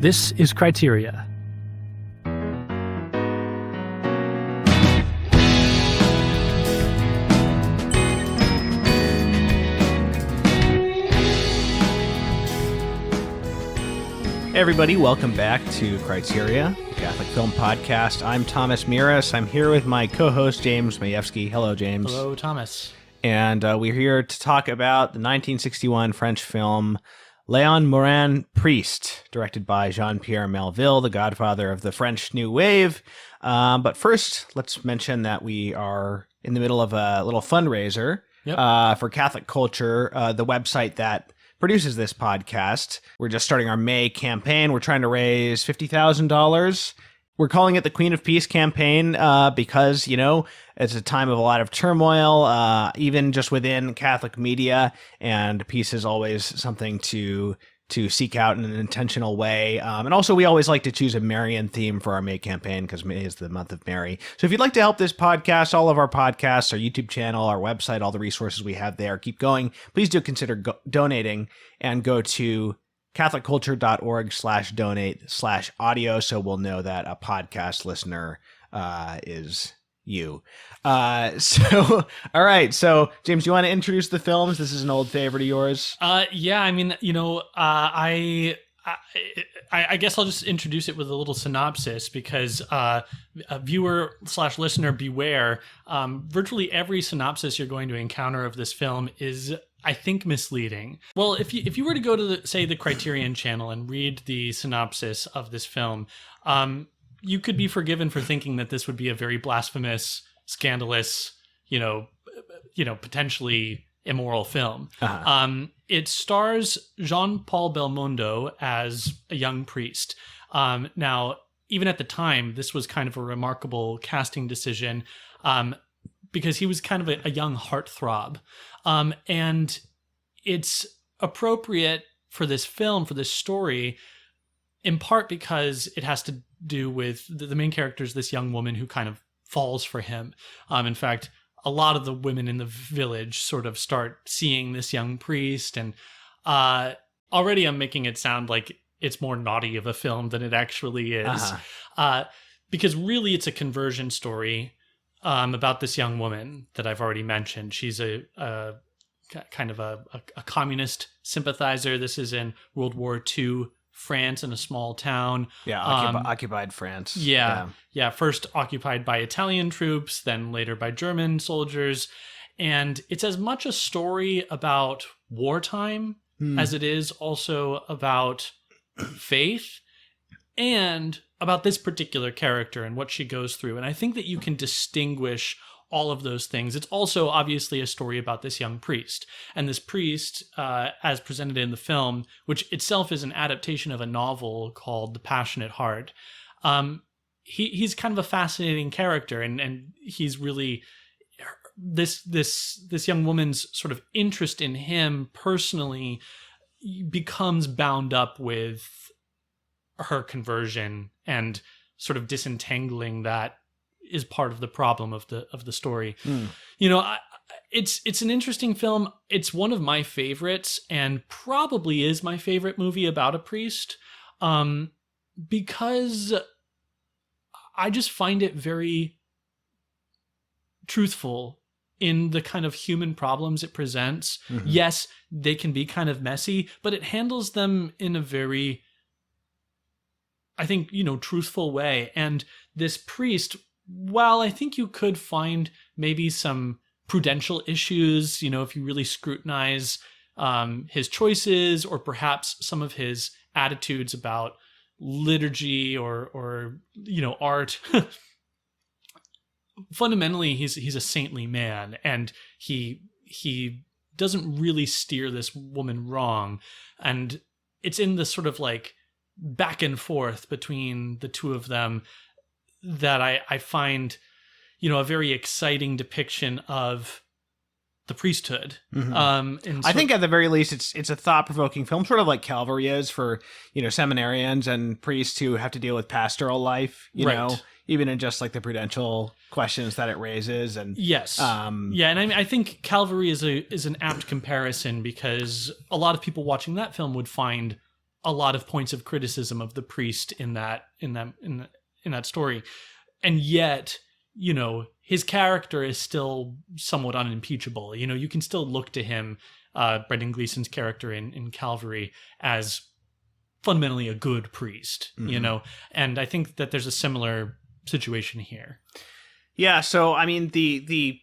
This is Criteria. Hey everybody, welcome back to Criteria, the Catholic Film Podcast. I'm Thomas Miras. I'm here with my co-host, James Majewski. Hello, James. Hello, Thomas. And we're here to talk about the 1961 French film Léon Morin, Priest, directed by Jean-Pierre Melville, the godfather of the French New Wave. But first, let's mention that we are in the middle of a little fundraiser for Catholic Culture, the website that produces this podcast. We're just starting our May campaign. We're trying to raise $50,000. We're calling it the Queen of Peace campaign because, you know, it's a time of a lot of turmoil, even just within Catholic media, and peace is always something to seek out in an intentional way. And also, we always like to choose a Marian theme for our May campaign because May is the month of Mary. So if you'd like to help this podcast, all of our podcasts, our YouTube channel, our website, all the resources we have there, keep going, please do consider donating and go to catholicculture.org/donate/audio so we'll know that a podcast listener is you. All right. So, James, do you want to introduce the films? This is an old favorite of yours. Yeah, I mean, you know, I guess I'll just introduce it with a little synopsis because a viewer/listener beware. Virtually every synopsis you're going to encounter of this film is, I think, misleading. Well, if you were to go to the Criterion channel and read the synopsis of this film, you could be forgiven for thinking that this would be a very blasphemous, scandalous, potentially immoral film. Uh-huh. It stars Jean-Paul Belmondo as a young priest. Now, even at the time, this was kind of a remarkable casting decision because he was kind of a young heartthrob. And it's appropriate for this film, for this story, in part because it has to do with the main character is this young woman who kind of falls for him. In fact, a lot of the women in the village sort of start seeing this young priest, and already I'm making it sound like it's more naughty of a film than it actually is. Uh-huh. Because really it's a conversion story about this young woman that I've already mentioned. She's a kind of a communist sympathizer. This is in World War II France, in a small town. Yeah, occupied France. Yeah. First occupied by Italian troops, then later by German soldiers. And it's as much a story about wartime as it is also about faith and about this particular character and what she goes through. And I think that you can distinguish all of those things. It's also obviously a story about this young priest. And this priest, as presented in the film, which itself is an adaptation of a novel called The Passionate Heart, he's kind of a fascinating character. And he's really, this young woman's sort of interest in him personally becomes bound up with her conversion, and sort of disentangling that is part of the problem of the story. You know, it's an interesting film. It's one of my favorites, and probably is my favorite movie about a priest, because I just find it very truthful in the kind of human problems it presents. Mm-hmm. Yes, they can be kind of messy, but it handles them in a very, I think, truthful way. And this priest, while I think you could find maybe some prudential issues, if you really scrutinize his choices, or perhaps some of his attitudes about liturgy or art, fundamentally he's a saintly man, and he doesn't really steer this woman wrong. And it's in this sort of like back and forth between the two of them that I find, a very exciting depiction of the priesthood. Mm-hmm. I think at the very least, it's a thought-provoking film, sort of like Calvary is for, seminarians and priests who have to deal with pastoral life, you know, even in just like the prudential questions that it raises. And yes. And I think Calvary is an apt comparison, because a lot of people watching that film would find a lot of points of criticism of the priest in that story. And yet, you know, his character is still somewhat unimpeachable. You know, you can still look to him, Brendan Gleeson's character in Calvary, as fundamentally a good priest, you know? And I think that there's a similar situation here. Yeah, so I mean the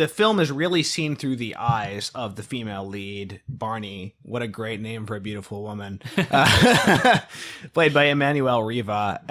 film is really seen through the eyes of the female lead, Barny. What a great name for a beautiful woman. Played by Emmanuelle Riva.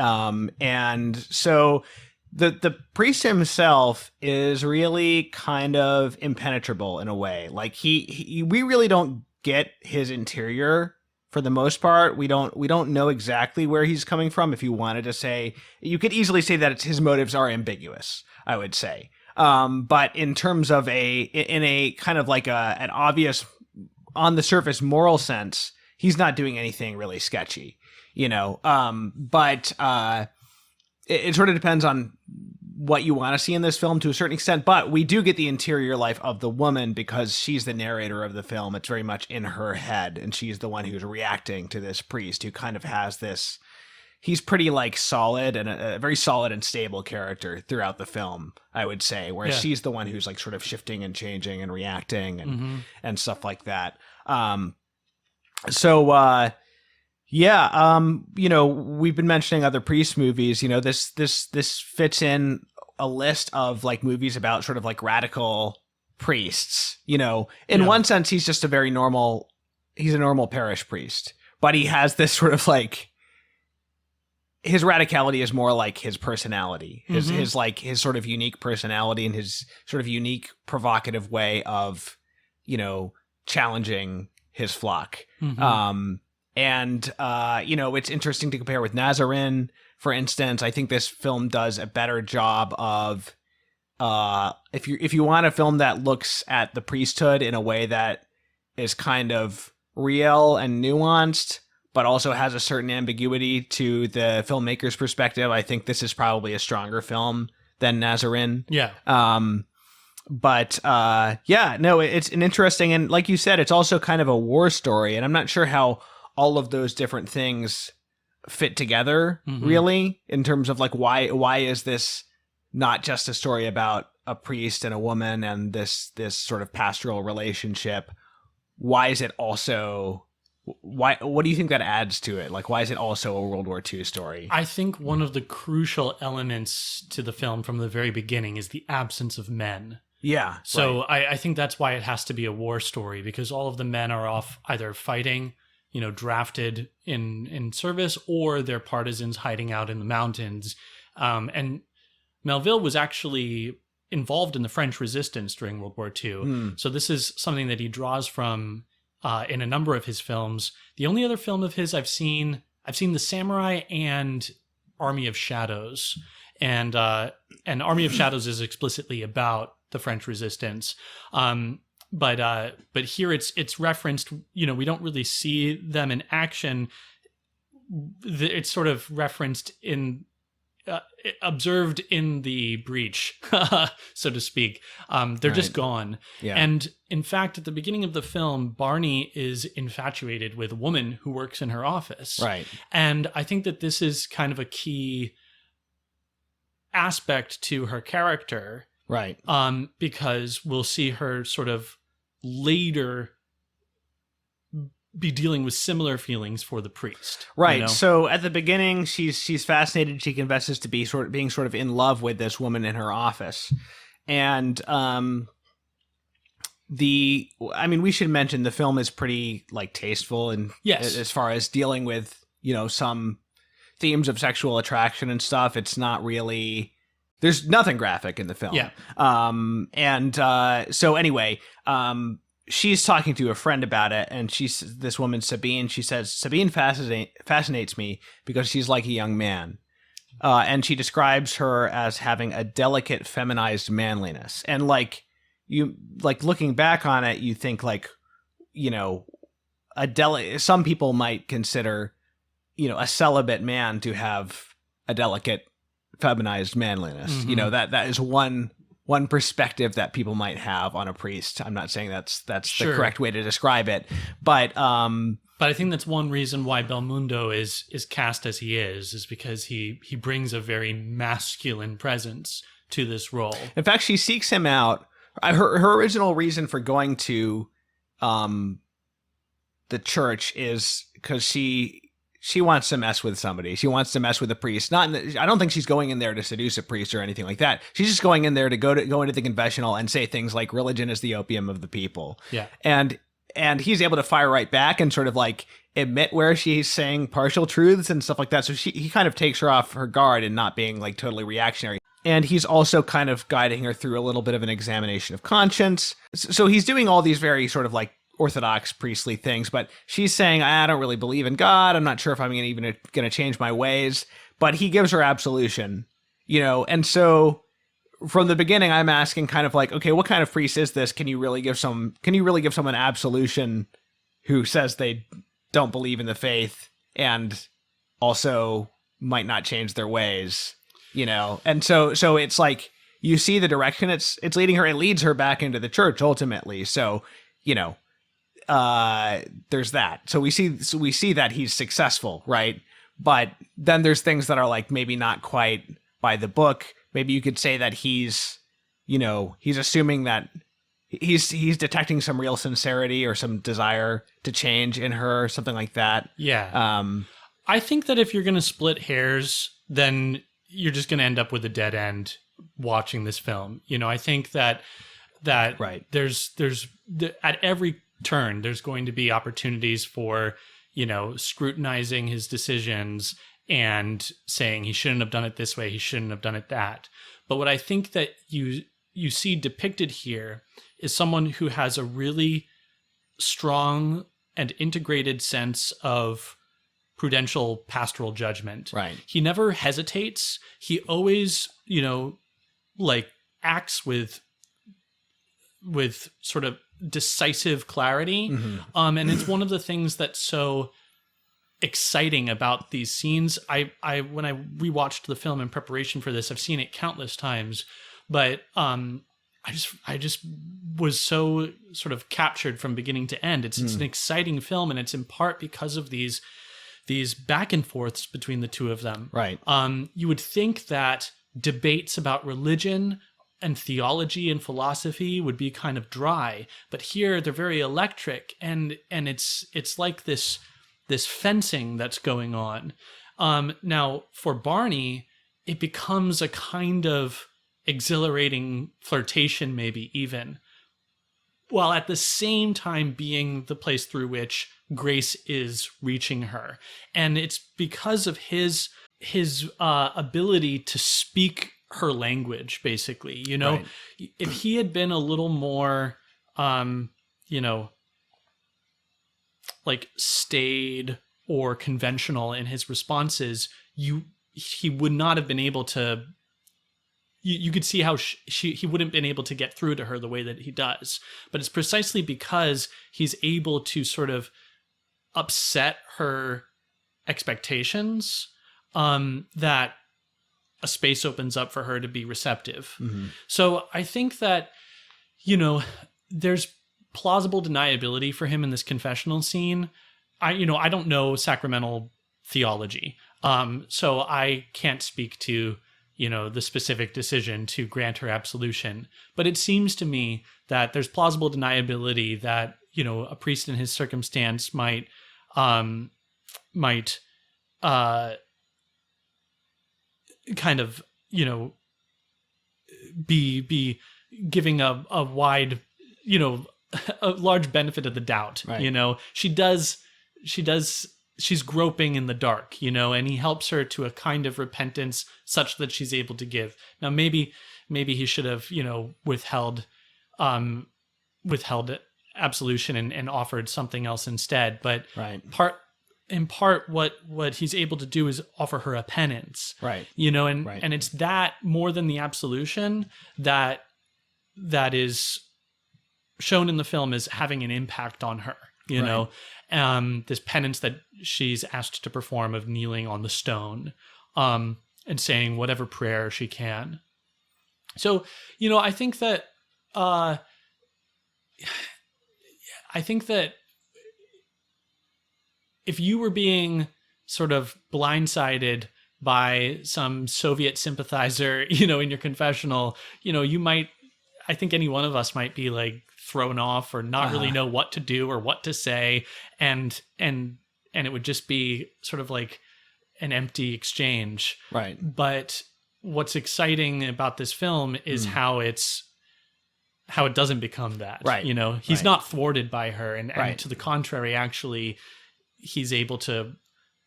And so the priest himself is really kind of impenetrable in a way. Like we really don't get his interior. For the most part, we don't know exactly where he's coming from. If you wanted to say, you could easily say that his motives are ambiguous, I would say. But in terms of in a kind of like an obvious, on the surface moral sense, he's not doing anything really sketchy, you know. But it sort of depends on what you want to see in this film to a certain extent, but we do get the interior life of the woman because she's the narrator of the film. It's very much in her head, and she's the one who's reacting to this priest who kind of has this, he's pretty like solid and a very solid and stable character throughout the film, I would say, whereas she's the one who's like sort of shifting and changing and reacting and stuff like that. You know, we've been mentioning other priest movies. You know, this fits in a list of like movies about sort of like radical priests. You know, in one sense, he's just he's a normal parish priest, but he has this sort of like, his radicality is more like his personality, his sort of unique personality and his sort of unique provocative way of, you know, challenging his flock. And, you know, it's interesting to compare with Nazarene, for instance. I think this film does a better job of, if you want a film that looks at the priesthood in a way that is kind of real and nuanced, but also has a certain ambiguity to the filmmaker's perspective, I think this is probably a stronger film than Nazarene. Yeah. It's an interesting, and like you said, it's also kind of a war story, and I'm not sure how all of those different things fit together really, in terms of like why is this not just a story about a priest and a woman and this sort of pastoral relationship? Why is it also, what do you think that adds to it? Like, why is it also a World War II story? I think one of the crucial elements to the film from the very beginning is the absence of men. Yeah. So right. I think that's why it has to be a war story, because all of the men are off either fighting, you know, drafted in service, or they're partisans hiding out in the mountains. And Melville was actually involved in the French resistance during World War II. So this is something that he draws from in a number of his films. The only other film of his I've seen The Samurai and Army of Shadows. And Army of Shadows is explicitly about the French resistance. But here it's referenced, you know, we don't really see them in action. It's sort of referenced in, observed in the breach, so to speak. They're just gone. Yeah. And in fact, at the beginning of the film, Barny is infatuated with a woman who works in her office. Right. And I think that this is kind of a key aspect to her character. Right. Because we'll see her sort of later be dealing with similar feelings for the priest. Right. You know? So at the beginning, she's fascinated. She confesses to being sort of in love with this woman in her office. And we should mention the film is pretty like tasteful and as far as dealing with, you know, some themes of sexual attraction and stuff. It's not really, there's nothing graphic in the film. Yeah. So anyway, she's talking to a friend about it, and this woman, Sabine, she says, Sabine fascinates me because she's like a young man. And she describes her as having a delicate feminized manliness. And like, you like looking back on it, you think like, you know, some people might consider, you know, a celibate man to have a delicate feminized manliness. You know, that is one perspective that people might have on a priest. I'm not saying that's the correct way to describe it, but But I think that's one reason why Belmondo is cast as he is because he brings a very masculine presence to this role. In fact, she seeks him out. Her original reason for going to the church is because she wants to mess with somebody. She wants to mess with a priest. I don't think she's going in there to seduce a priest or anything like that. She's just going in there to go into the confessional and say things like religion is the opium of the people. Yeah. And he's able to fire right back and sort of like admit where she's saying partial truths and stuff like that. So he kind of takes her off her guard and not being like totally reactionary. And he's also kind of guiding her through a little bit of an examination of conscience. So he's doing all these very sort of like orthodox priestly things, but she's saying, I don't really believe in God. I'm not sure if I'm even going to change my ways. But he gives her absolution, and so from the beginning, I'm asking kind of like, okay, what kind of priest is this? Can you really give someone absolution who says they don't believe in the faith and also might not change their ways, And so it's like, you see the direction it's leading her. It leads her back into the church ultimately. So, there's that. So we see that he's successful, right? But then there's things that are like maybe not quite by the book. Maybe you could say that he's assuming that he's detecting some real sincerity or some desire to change in her, something like that. Yeah. I think that if you're going to split hairs, then you're just going to end up with a dead end watching this film. I think that right. There's at every turn, there's going to be opportunities for, scrutinizing his decisions and saying he shouldn't have done it this way, he shouldn't have done it that. But what I think that you see depicted here is someone who has a really strong and integrated sense of prudential pastoral judgment. Right. He never hesitates. He always, acts with sort of decisive clarity. Mm-hmm. And it's one of the things that's so exciting about these scenes. I when I rewatched the film in preparation for this, I've seen it countless times, but I just was so sort of captured from beginning to end. It's an exciting film, and it's in part because of these back and forths between the two of them. Right. You would think that debates about religion and theology and philosophy would be kind of dry, but here they're very electric, and it's like this fencing that's going on. Now for Barny, it becomes a kind of exhilarating flirtation, maybe even, while at the same time being the place through which grace is reaching her. And it's because of his ability to speak her language, basically. Right. If he had been a little more, like staid or conventional in his responses, he would not have been able to. You could see how he wouldn't have been able to get through to her the way that he does. But it's precisely because he's able to sort of upset her expectations that a space opens up for her to be receptive. Mm-hmm. So I think that, there's plausible deniability for him in this confessional scene. I don't know sacramental theology. So I can't speak to, the specific decision to grant her absolution. But it seems to me that there's plausible deniability that, a priest in his circumstance might kind of, be giving a wide, a large benefit of the doubt. Right. She's groping in the dark, and he helps her to a kind of repentance such that she's able to give. Now, maybe he should have, withheld absolution and offered something else instead. But right. In part, what he's able to do is offer her a penance, right? And it's that more than the absolution that is shown in the film as having an impact on her. This penance that she's asked to perform of kneeling on the stone, and saying whatever prayer she can. So, I think that if you were being sort of blindsided by some Soviet sympathizer, in your confessional, you might, I think any one of us might be like thrown off or not really know what to do or what to say. And it would just be sort of like an empty exchange. Right. But what's exciting about this film is how it doesn't become that. Right. He's not thwarted by her. And Right. to the contrary, actually, he's able to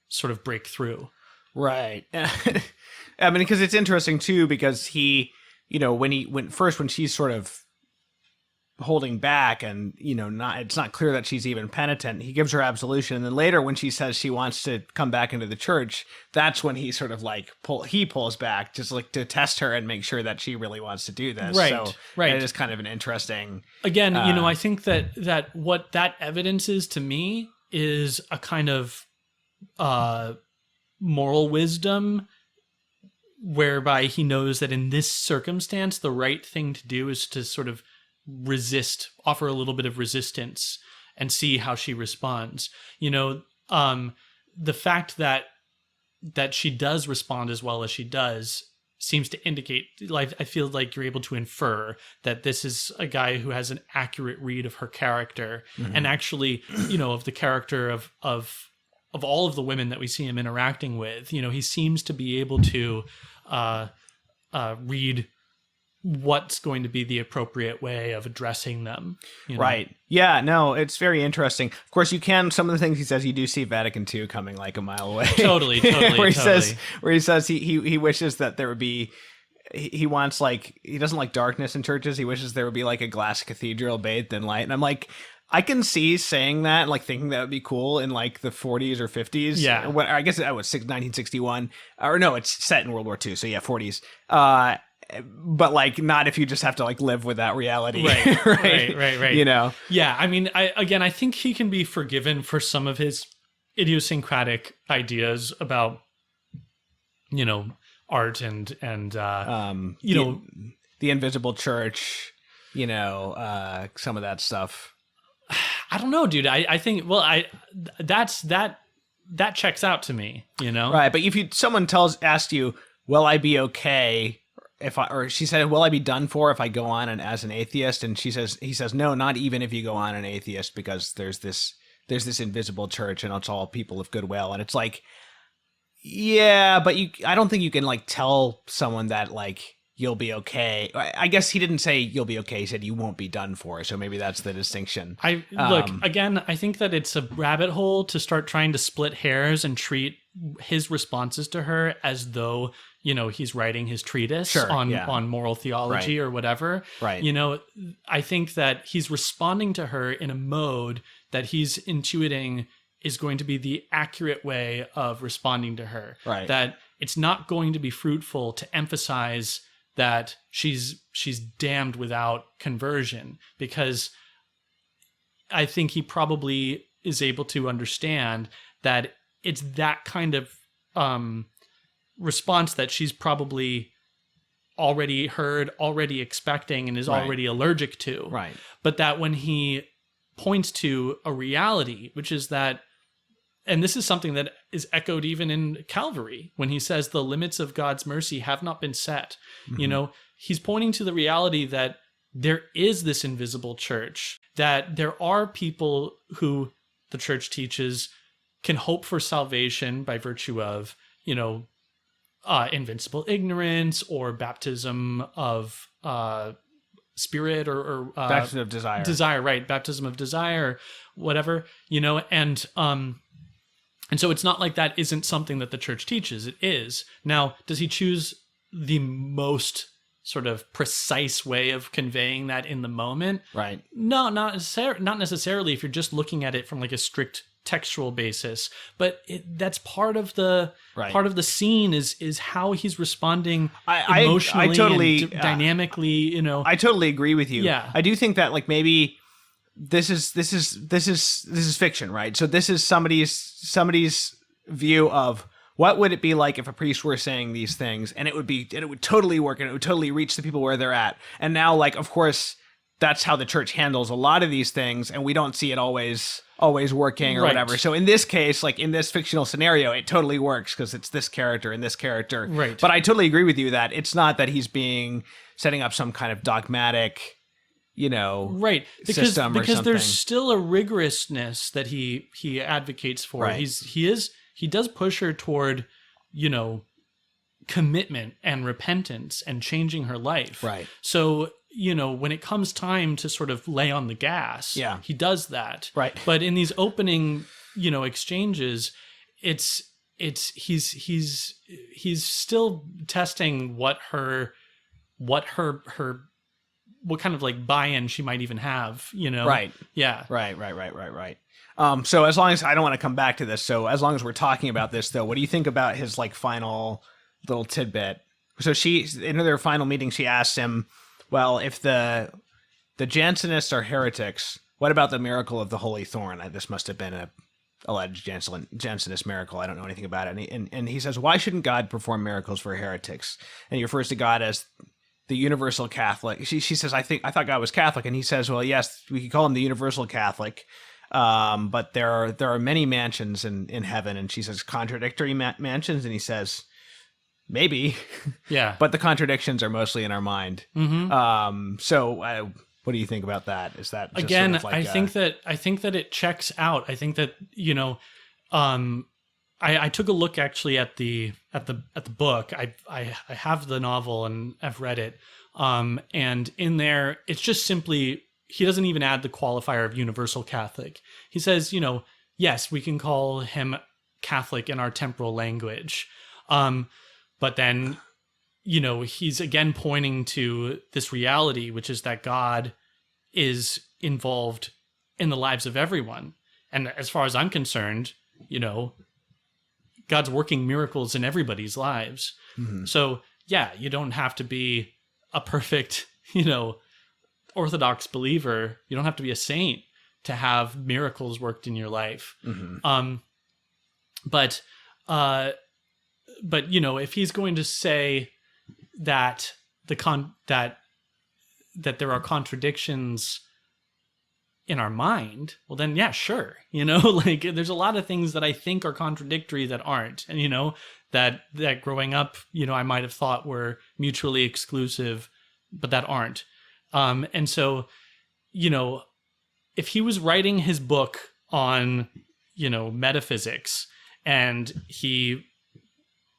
sort of break through. Right. I mean, because it's interesting too, because he, when she's sort of holding back and, it's not clear that she's even penitent, he gives her absolution. And then later when she says she wants to come back into the church, that's when he sort of like pulls back just like to test her and make sure that she really wants to do this. Right. So right. It is kind of an interesting. Again, I think that what that evidence is to me is a kind of moral wisdom whereby he knows that in this circumstance, the right thing to do is to sort of offer a little bit of resistance and see how she responds. The fact that she does respond as well as she does seems to indicate, like, I feel like you're able to infer that this is a guy who has an accurate read of her character and actually, of the character of all of the women that we see him interacting with. He seems to be able to read what's going to be the appropriate way of addressing them. Right. Yeah, no, it's very interesting. Of course, some of the things he says, you do see Vatican II coming like a mile away. Totally. where he says he wishes that there would be, he wants he doesn't like darkness in churches. He wishes there would be like a glass cathedral bathed in light. And I'm like, I can see saying that, like thinking that would be cool in like the 40s or 50s. Yeah. I guess that was 1961. Or no, it's set in World War II. So yeah, 40s. But like not if you just have to like live with that reality. Right. right. Yeah. I mean, I think he can be forgiven for some of his idiosyncratic ideas about, art and the invisible church, some of that stuff. I don't know, dude. I think, that checks out to me, Right. But if someone asked you, will I be okay or she said, will I be done for if I go on and as an atheist? And he says, no, not even if you go on an atheist, because there's this invisible church and it's all people of goodwill. And it's like, yeah, but I don't think you can like tell someone that like, you'll be okay. I guess he didn't say you'll be okay. He said you won't be done for. So maybe that's the distinction. Look, again, I think that it's a rabbit hole to start trying to split hairs and treat his responses to her as though, he's writing his treatise on moral theology or whatever. Right. I think that he's responding to her in a mode that he's intuiting is going to be the accurate way of responding to her. Right. That it's not going to be fruitful to emphasize that she's damned without conversion, because I think he probably is able to understand that it's that kind of response that she's probably already heard, already expecting, and is already allergic to. Right. But that when he points to a reality, which is that, and this is something that is echoed even in Calvary, when he says the limits of God's mercy have not been set. Mm-hmm. He's pointing to the reality that there is this invisible church, that there are people who the church teaches can hope for salvation by virtue of, invincible ignorance or baptism of spirit or baptism of desire. Right? Baptism of desire, whatever, and so it's not like that isn't something that the church teaches. It is. Now, does he choose the most sort of precise way of conveying that in the moment? Right. No, not necessarily if you're just looking at it from like a strict textual basis. But that's part of the scene is how he's responding emotionally, I totally, and dynamically. I totally agree with you. Yeah. I do think that like maybe this is fiction, right? So this is somebody's view of what would it be like if a priest were saying these things, and it would totally work, and it would totally reach the people where they're at. And now, like, of course, that's how the church handles a lot of these things, and we don't see it always working or Right. whatever. So in this case, like in this fictional scenario, it totally works because it's this character and this character. Right. But I totally agree with you that it's not that he's setting up some kind of dogmatic, right, system or because something. there's still a rigorousness that he advocates for. Right. He does push her toward, commitment and repentance and changing her life. Right. So, when it comes time to sort of lay on the gas, Yeah. he does that. Right. But in these opening, exchanges, he's still testing what kind of like buy-in she might even have, Right. Yeah. Right. So as long as I don't want to come back to this, so as long as we're talking about this, though, what do you think about his like final little tidbit? So in their final meeting, she asks him, well, if the Jansenists are heretics, what about the miracle of the Holy Thorn? This must have been a alleged Jansenist miracle. I don't know anything about it. And he says, why shouldn't God perform miracles for heretics? And he refers to God as the universal Catholic. She says, I thought God was Catholic. And he says, well, yes, we could call him the universal Catholic. But there are many mansions in heaven. And she says, contradictory mansions. And he says, maybe. Yeah. But the contradictions are mostly in our mind. Mm-hmm. So what do you think about that? Is that just again? sort of like I think that it checks out. I think that I took a look actually at the book. I have the novel and I've read it. And in there, it's just simply, he doesn't even add the qualifier of universal Catholic. He says, yes, we can call him Catholic in our temporal language. But then, he's again pointing to this reality, which is that God is involved in the lives of everyone. And as far as I'm concerned, God's working miracles in everybody's lives. Mm-hmm. So yeah, you don't have to be a perfect, Orthodox believer. You don't have to be a saint to have miracles worked in your life. Mm-hmm. But if he's going to say that that there are contradictions in our mind, well then, yeah, sure. Like there's a lot of things that I think are contradictory that aren't. And, that growing up, I might've thought were mutually exclusive, but that aren't. And so, if he was writing his book on, metaphysics, and he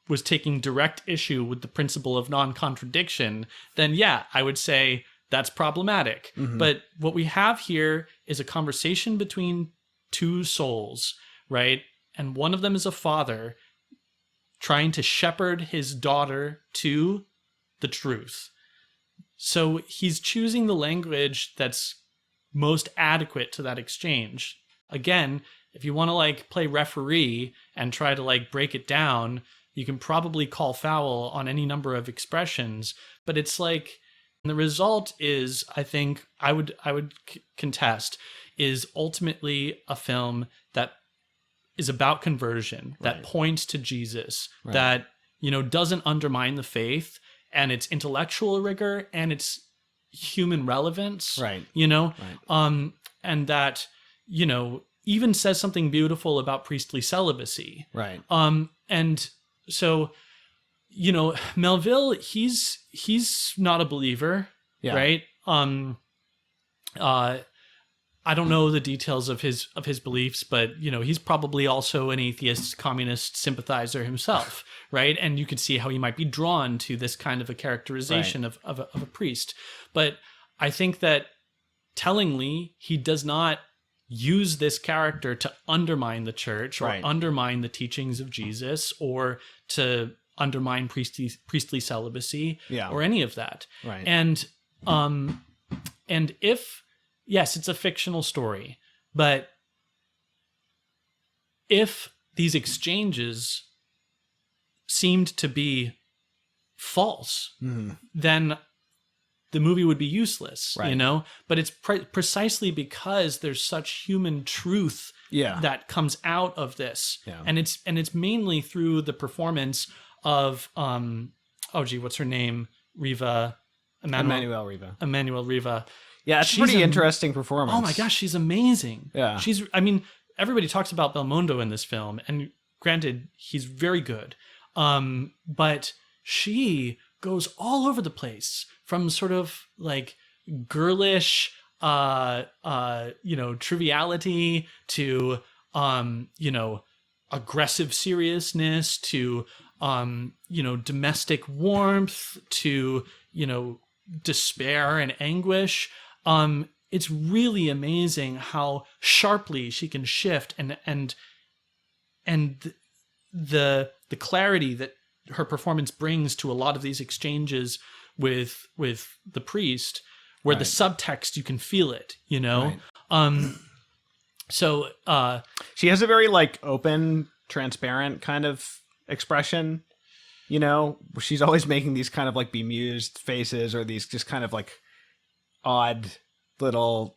was taking direct issue with the principle of non-contradiction, then yeah, I would say that's problematic. Mm-hmm. But what we have here is a conversation between two souls, right? And one of them is a father trying to shepherd his daughter to the truth. So he's choosing the language that's most adequate to that exchange. Again, if you want to play referee and try to break it down, you can probably call foul on any number of expressions, but it's the result is, I think I would contest, is ultimately a film that is about conversion, that right. points to Jesus, right. that, doesn't undermine the faith and its intellectual rigor and its human relevance, right. Right. And that, even says something beautiful about priestly celibacy. Right. And so, Melville, he's not a believer, yeah. right? I don't know the details of his beliefs, but he's probably also an atheist, communist sympathizer himself, right? And you could see how he might be drawn to this kind of a characterization right. of a priest. But I think that tellingly, he does not use this character to undermine the church or right. undermine the teachings of Jesus or to undermine priestly celibacy yeah. or any of that. Right. And if, yes, it's a fictional story, but if these exchanges seemed to be false, mm-hmm. then the movie would be useless, right. But it's precisely because there's such human truth yeah. that comes out of this. Yeah. And it's mainly through the performance of, what's her name? Riva. Emmanuelle Riva. Emmanuelle Riva. Yeah, it's a pretty interesting performance. Oh my gosh, she's amazing. Yeah. I mean, everybody talks about Belmondo in this film, and granted, he's very good. But she goes all over the place, from sort of like girlish, triviality to, aggressive seriousness to, domestic warmth to, despair and anguish. It's really amazing how sharply she can shift and the clarity that her performance brings to a lot of these exchanges with the priest, where the subtext, you can feel it, Right. So she has a very like open, transparent kind of expression, she's always making these kind of like bemused faces, or these just kind of like odd little,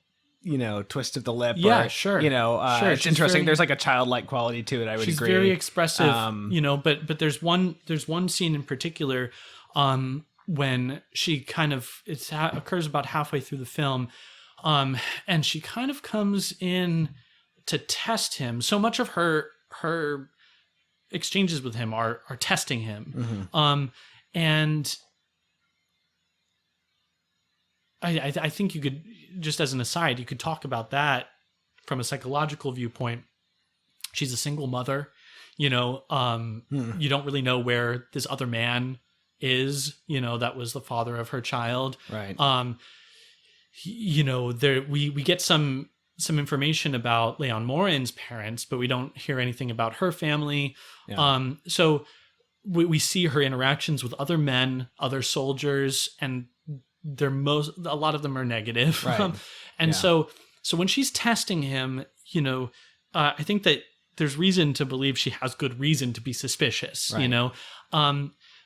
twist of the lip. Yeah, or, sure. Sure. It's interesting. There's like a childlike quality to it. I would agree. She's very expressive, but there's one scene in particular, when she kind of, occurs about halfway through the film, and she kind of comes in to test him. So much of her exchanges with him are testing him. Mm-hmm. And I think you could, just as an aside, you could talk about that from a psychological viewpoint. She's a single mother, you don't really know where this other man is, that was the father of her child. Right. We get some information about Léon Morin's parents, but we don't hear anything about her family. Yeah. So we see her interactions with other men, other soldiers, and a lot of them are negative. Right. So when she's testing him, I think that there's reason to believe she has good reason to be suspicious, right.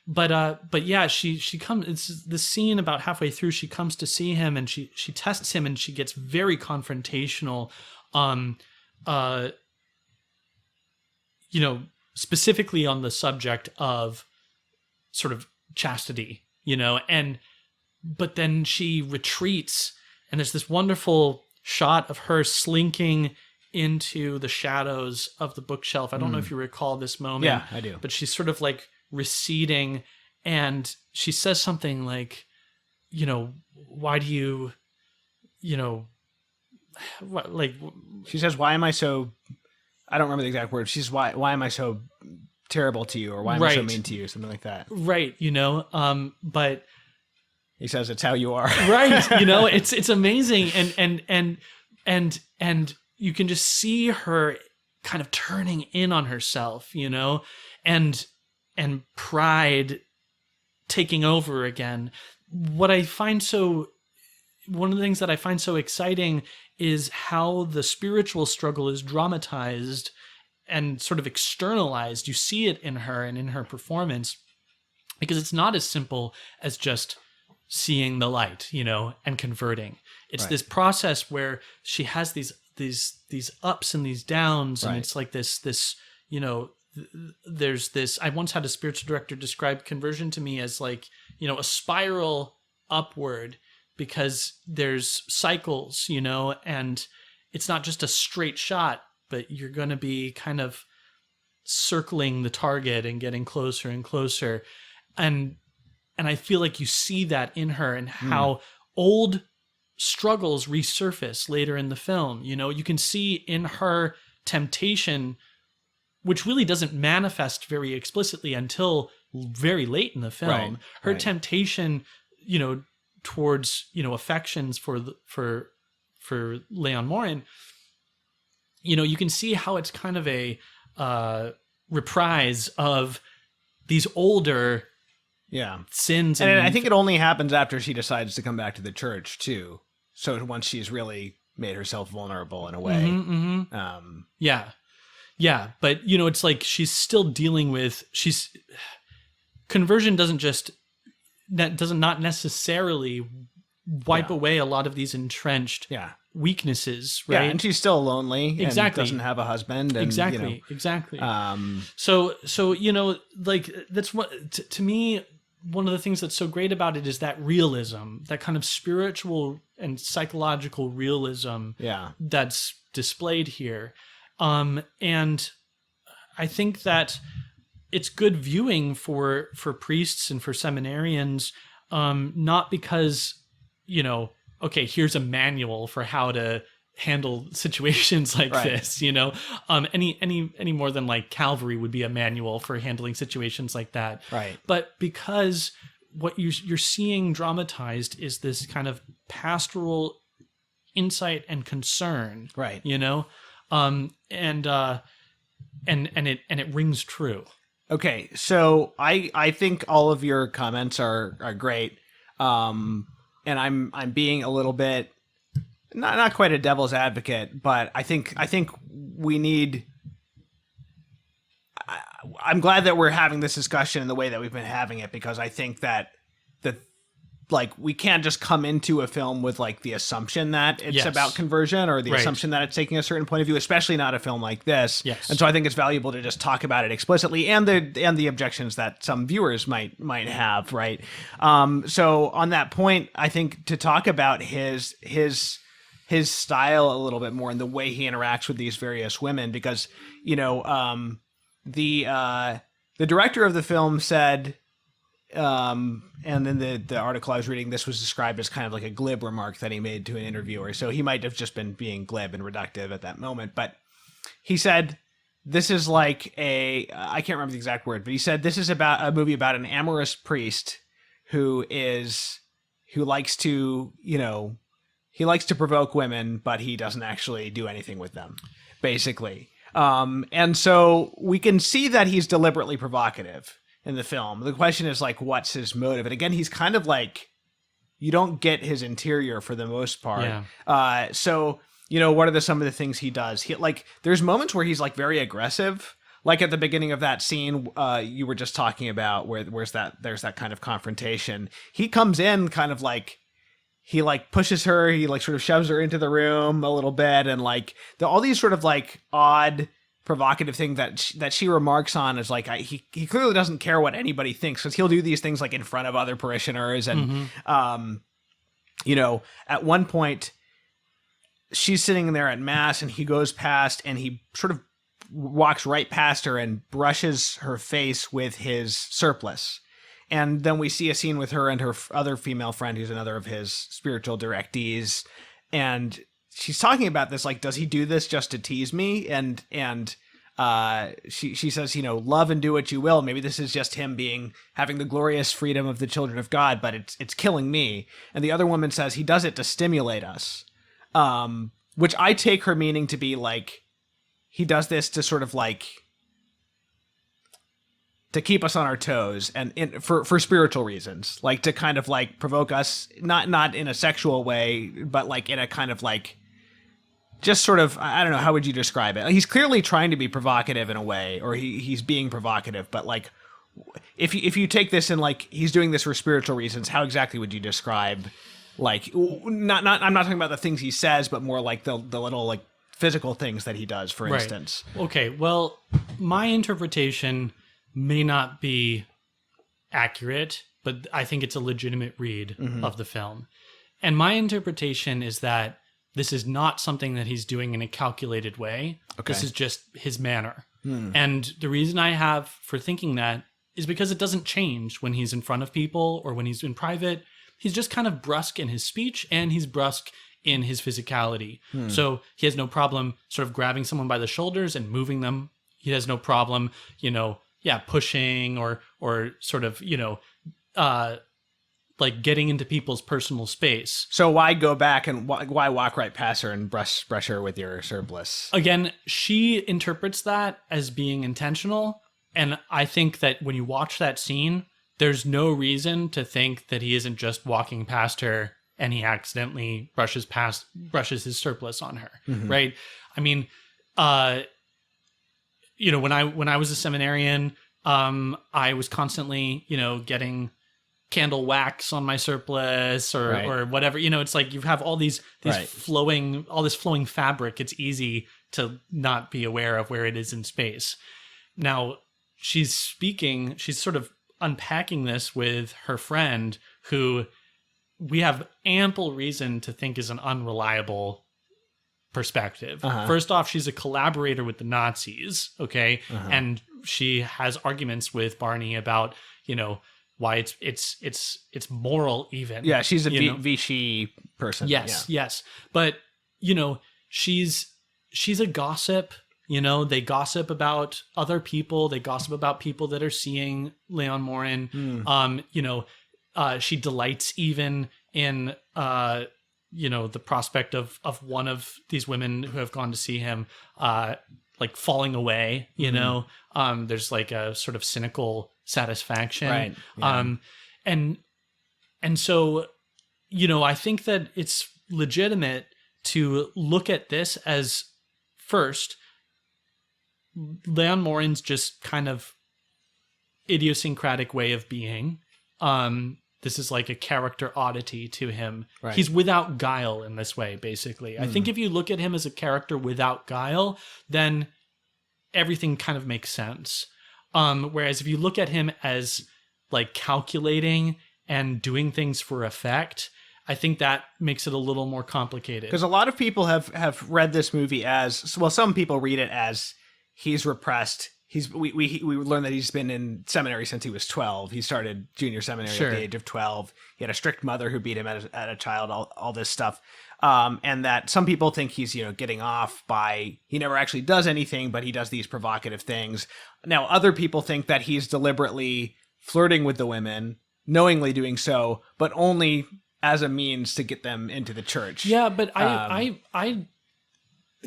But yeah, she comes, it's the scene about halfway through, she comes to see him and she tests him, and she gets very confrontational, specifically on the subject of sort of chastity, but then she retreats, and there's this wonderful shot of her slinking into the shadows of the bookshelf. I don't know if you recall this moment. Yeah, I do. But she's sort of like receding, and she says something like, why do you, what, like, she says, why am I so, I don't remember the exact words. She's why am I so terrible to you, or why am I so mean to you, something like that. Right. But he says, it's how you are. Right. It's amazing. And you can just see her kind of turning in on herself, and pride taking over again. One of the things that I find so exciting is how the spiritual struggle is dramatized and sort of externalized. You see it in her and in her performance, because it's not as simple as just seeing the light, and converting. It's right. This process where she has these ups and these downs, right. And it's like this, there's this, I once had a spiritual director describe conversion to me as like, a spiral upward, because there's cycles, and it's not just a straight shot, but you're going to be kind of circling the target and getting closer and closer. And I feel like you see that in her, and how old struggles resurface later in the film. You can see in her temptation, which really doesn't manifest very explicitly until very late in the film. Right, her temptation, towards, affections for Léon Morin, you can see how it's kind of a reprise of these older sins. And I think it only happens after she decides to come back to the church too. So once she's really made herself vulnerable in a way. Mm-hmm, mm-hmm. Yeah. But it's like she's still dealing with, conversion doesn't not necessarily wipe away a lot of these entrenched weaknesses, right? Yeah, and she's still lonely. Exactly. And doesn't have a husband. And, exactly. So like that's what to me, one of the things that's so great about it is that realism, that kind of spiritual and psychological realism that's displayed here. And I think that it's good viewing for priests and for seminarians, not because, okay, here's a manual for how to handle situations like this, any more than like Calvary would be a manual for handling situations like that. Right. But because what you're seeing dramatized is this kind of pastoral insight and concern, right? And it rings true. Okay, so I think all of your comments are great, and I'm being a little bit not quite a devil's advocate, but I think we need. I'm glad that we're having this discussion in the way that we've been having it, because I think that we can't just come into a film with like the assumption that it's about conversion, or the assumption that it's taking a certain point of view, especially not a film like this. Yes. And so I think it's valuable to just talk about it explicitly, and the objections that some viewers might have, right? So on that point, I think to talk about his style a little bit more and the way he interacts with these various women, because the director of the film said, and then the article I was reading, this was described as kind of like a glib remark that he made to an interviewer. So he might have just been being glib and reductive at that moment. But he said, this is like I can't remember the exact word, but he said, this is about a movie about an amorous priest who likes to, he likes to provoke women, but he doesn't actually do anything with them, basically. And so we can see that he's deliberately provocative in the film. The question is like, what's his motive? And again, he's kind of like, you don't get his interior for the most part. Yeah. So, what are some of the things he does? There's moments where he's like very aggressive. Like at the beginning of that scene you were just talking about, where there's that kind of confrontation. He comes in kind of like, he like pushes her, he like sort of shoves her into the room a little bit, and like all these sort of like odd provocative thing that she remarks on is like, he clearly doesn't care what anybody thinks, because he'll do these things like in front of other parishioners. And at one point she's sitting there at mass and he goes past and he sort of walks right past her and brushes her face with his surplice. And then we see a scene with her and her other female friend, who's another of his spiritual directees, and she's talking about this, like, does he do this just to tease me? And she says, love and do what you will. Maybe this is just him having the glorious freedom of the children of God, but it's killing me. And the other woman says he does it to stimulate us, which I take her meaning to be like, he does this to sort of like, to keep us on our toes, and for spiritual reasons, like to kind of like provoke us, not in a sexual way, but like in a kind of like, just sort of, I don't know, how would you describe it? He's clearly trying to be provocative in a way, or he's being provocative, but like, if you take this and like, he's doing this for spiritual reasons, how exactly would you describe, like, I'm not talking about the things he says, but more like the little like physical things that he does, for instance. Okay, well, my interpretation may not be accurate, but I think it's a legitimate read of the film. And my interpretation is that this is not something that he's doing in a calculated way. Okay. This is just his manner. And the reason I have for thinking that is because it doesn't change when he's in front of people or when he's in private. He's just kind of brusque in his speech, and he's brusque in his physicality. So he has no problem sort of grabbing someone by the shoulders and moving them. He has no problem, pushing or sort of, like getting into people's personal space. So why go back and why walk right past her and brush her with your surplice? Again, she interprets that as being intentional. And I think that when you watch that scene, there's no reason to think that he isn't just walking past her and he accidentally brushes his surplice on her. Right. I mean, when I was a seminarian, I was constantly, getting candle wax on my surplice or whatever. It's like you have all this flowing fabric. It's easy to not be aware of where it is in space. Now she's sort of unpacking this with her friend, who we have ample reason to think is an unreliable perspective. First off, she's a collaborator with the Nazis, okay? And she has arguments with Barny about, why it's moral even. Yeah, she's a Vichy person. Yes. But, she's a gossip. They gossip about other people. They gossip about people that are seeing Léon Morin. She delights even in, the prospect of one of these women who have gone to see him, like falling away, there's like a sort of cynical satisfaction. Right. Yeah. And so, I think that it's legitimate to look at this as, first, Léon Morin's just kind of idiosyncratic way of being. This is like a character oddity to him. Right. He's without guile in this way, basically. I think if you look at him as a character without guile, then everything kind of makes sense. Whereas if you look at him as like calculating and doing things for effect, I think that makes it a little more complicated. Because a lot of people have read this movie as, well, some people read it as he's repressed. We learned that he's been in seminary since he was 12. He started junior seminary at the age of 12. He had a strict mother who beat him at a child, all this stuff. And that some people think he's, getting off by, he never actually does anything, but he does these provocative things. Now, other people think that he's deliberately flirting with the women, knowingly doing so, but only as a means to get them into the church. Yeah, but I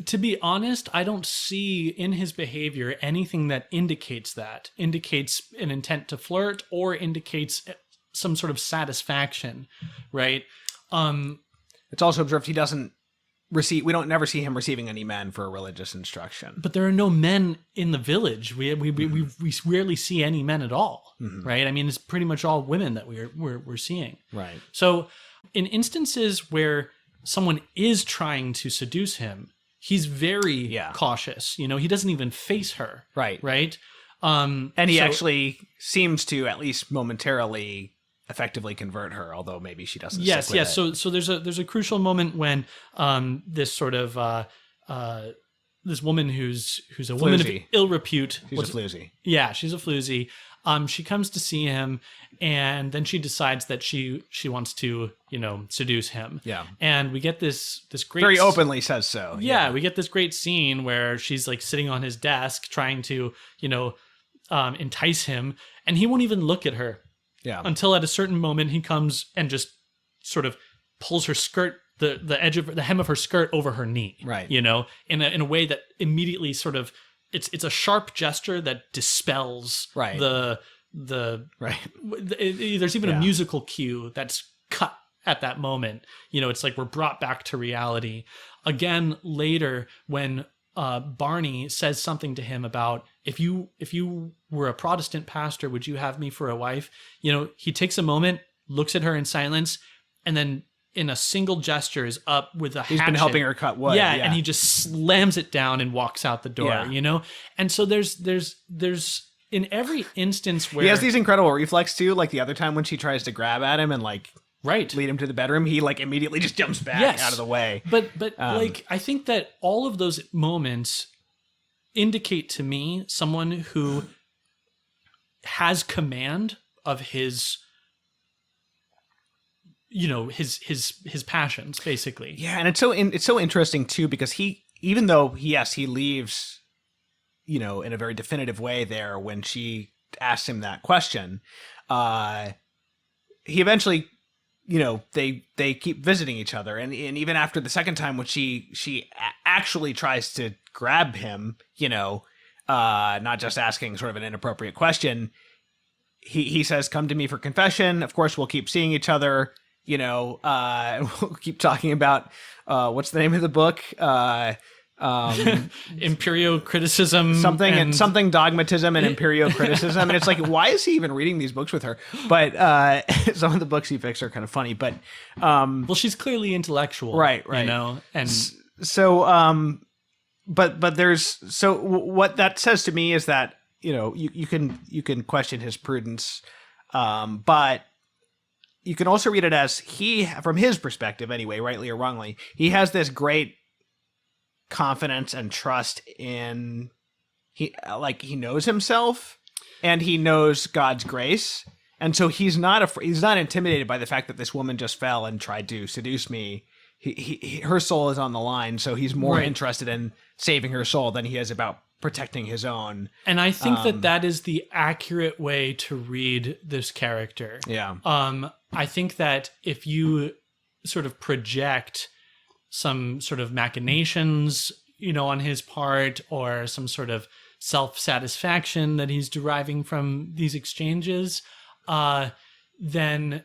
to be honest, I don't see in his behavior anything that indicates an intent to flirt or indicates some sort of satisfaction, right? It's also observed he doesn't we don't never see him receiving any men for religious instruction. But there are no men in the village. We rarely see any men at all, right? I mean, it's pretty much all women that we're seeing. Right. So in instances where someone is trying to seduce him, he's very cautious. He doesn't even face her. Right. Right. And he actually seems to, at least momentarily, effectively convert her, although maybe she doesn't. Yes. Stick with it. So there's a crucial moment when this sort of this woman who's a floozy. Woman of ill repute. She's a floozy. Yeah, she's a floozy. She comes to see him, and then she decides that she wants to, seduce him. Yeah. And we get this great... Very openly says so. Yeah, we get this great scene where she's like sitting on his desk trying to, entice him, and he won't even look at her. Yeah. Until at a certain moment he comes and just sort of pulls her skirt, the edge of the hem of her skirt over her knee. Right. In a way that immediately sort of... It's a sharp gesture that dispels the right. There's even a musical cue that's cut at that moment. It's like we're brought back to reality. Again, later when Barny says something to him about if you were a Protestant pastor, would you have me for a wife? He takes a moment, looks at her in silence, and then in a single gesture is up with a hatchet. He's been helping her cut wood. Yeah, and he just slams it down and walks out the door, And so there's in every instance where... He has these incredible reflexes too, like the other time when she tries to grab at him and lead him to the bedroom, he immediately just jumps back out of the way. But I think that all of those moments indicate to me someone who has command of his... his passions, basically. Yeah, and it's so interesting too, because even though he leaves, in a very definitive way there when she asks him that question, he eventually, they keep visiting each other, and even after the second time when she actually tries to grab him, not just asking sort of an inappropriate question, he says, "Come to me for confession. Of course, we'll keep seeing each other." We'll keep talking about what's the name of the book? Imperio-criticism. Something dogmatism and imperio-criticism. And it's like, why is he even reading these books with her? But some of the books he picks are kind of funny. But well, she's clearly intellectual. Right. And so but what that says to me is that, you can question his prudence But you can also read it as from his perspective anyway, rightly or wrongly, he has this great confidence and trust in he knows himself and he knows God's grace, and so he's not intimidated by the fact that this woman just fell and tried to seduce me. Her soul is on the line, so he's more interested in saving her soul than he is about protecting his own. And I think that is the accurate way to read this character. Yeah. I think that if you sort of project some sort of machinations, on his part, or some sort of self-satisfaction that he's deriving from these exchanges, then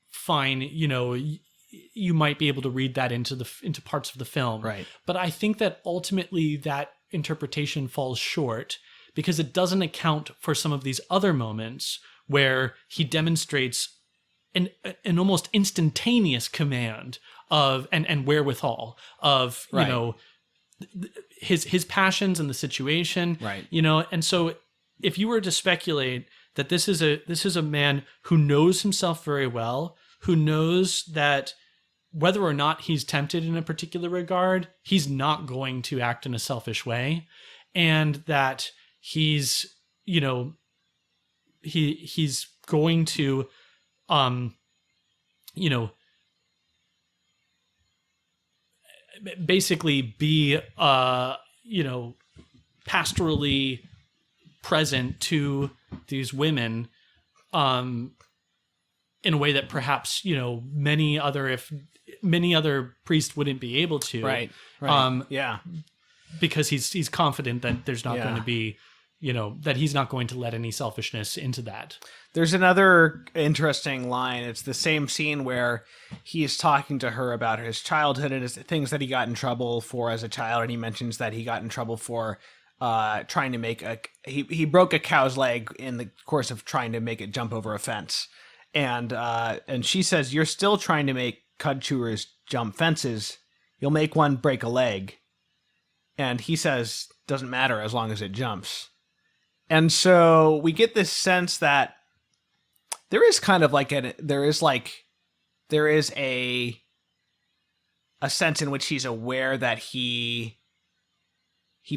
fine, you might be able to read that into parts of the film. Right. But I think that ultimately that interpretation falls short because it doesn't account for some of these other moments where he demonstrates an almost instantaneous command of and wherewithal of his passions and the situation. Right. And so if you were to speculate that this is a man who knows himself very well, who knows that whether or not he's tempted in a particular regard, he's not going to act in a selfish way, and that he's he's going to basically be pastorally present to these women in a way that perhaps many other priests wouldn't be able to. Right. Yeah. Because he's confident that there's not going to be, that he's not going to let any selfishness into that. There's another interesting line. It's the same scene where he's talking to her about his childhood and his things that he got in trouble for as a child. And he mentions that he got in trouble for trying to make he broke a cow's leg in the course of trying to make it jump over a fence. And she says, "You're still trying to make cud chewers jump fences. You'll make one break a leg." And he says, "Doesn't matter as long as it jumps." And so we get this sense that there is kind of there is a sense in which he's aware that he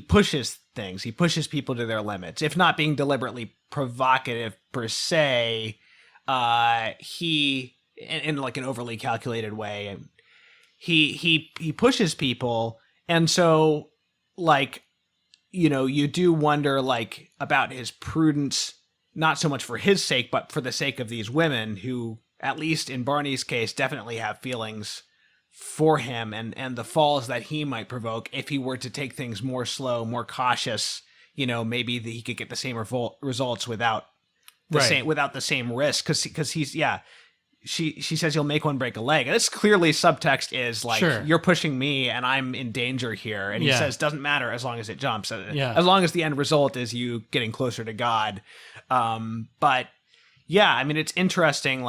pushes things. He pushes people to their limits. If not being deliberately provocative per se, he in like an overly calculated way, and he pushes people. And so you do wonder about his prudence, not so much for his sake, but for the sake of these women who, at least in Barney's case, definitely have feelings for him, and the falls that he might provoke if he were to take things more slow, more cautious. Maybe he could get the same results without the same risk, because he's She says you'll make one break a leg. And this clearly subtext is you're pushing me and I'm in danger here. And he says doesn't matter as long as it jumps. As long as the end result is you getting closer to God. But yeah, I mean, it's interesting.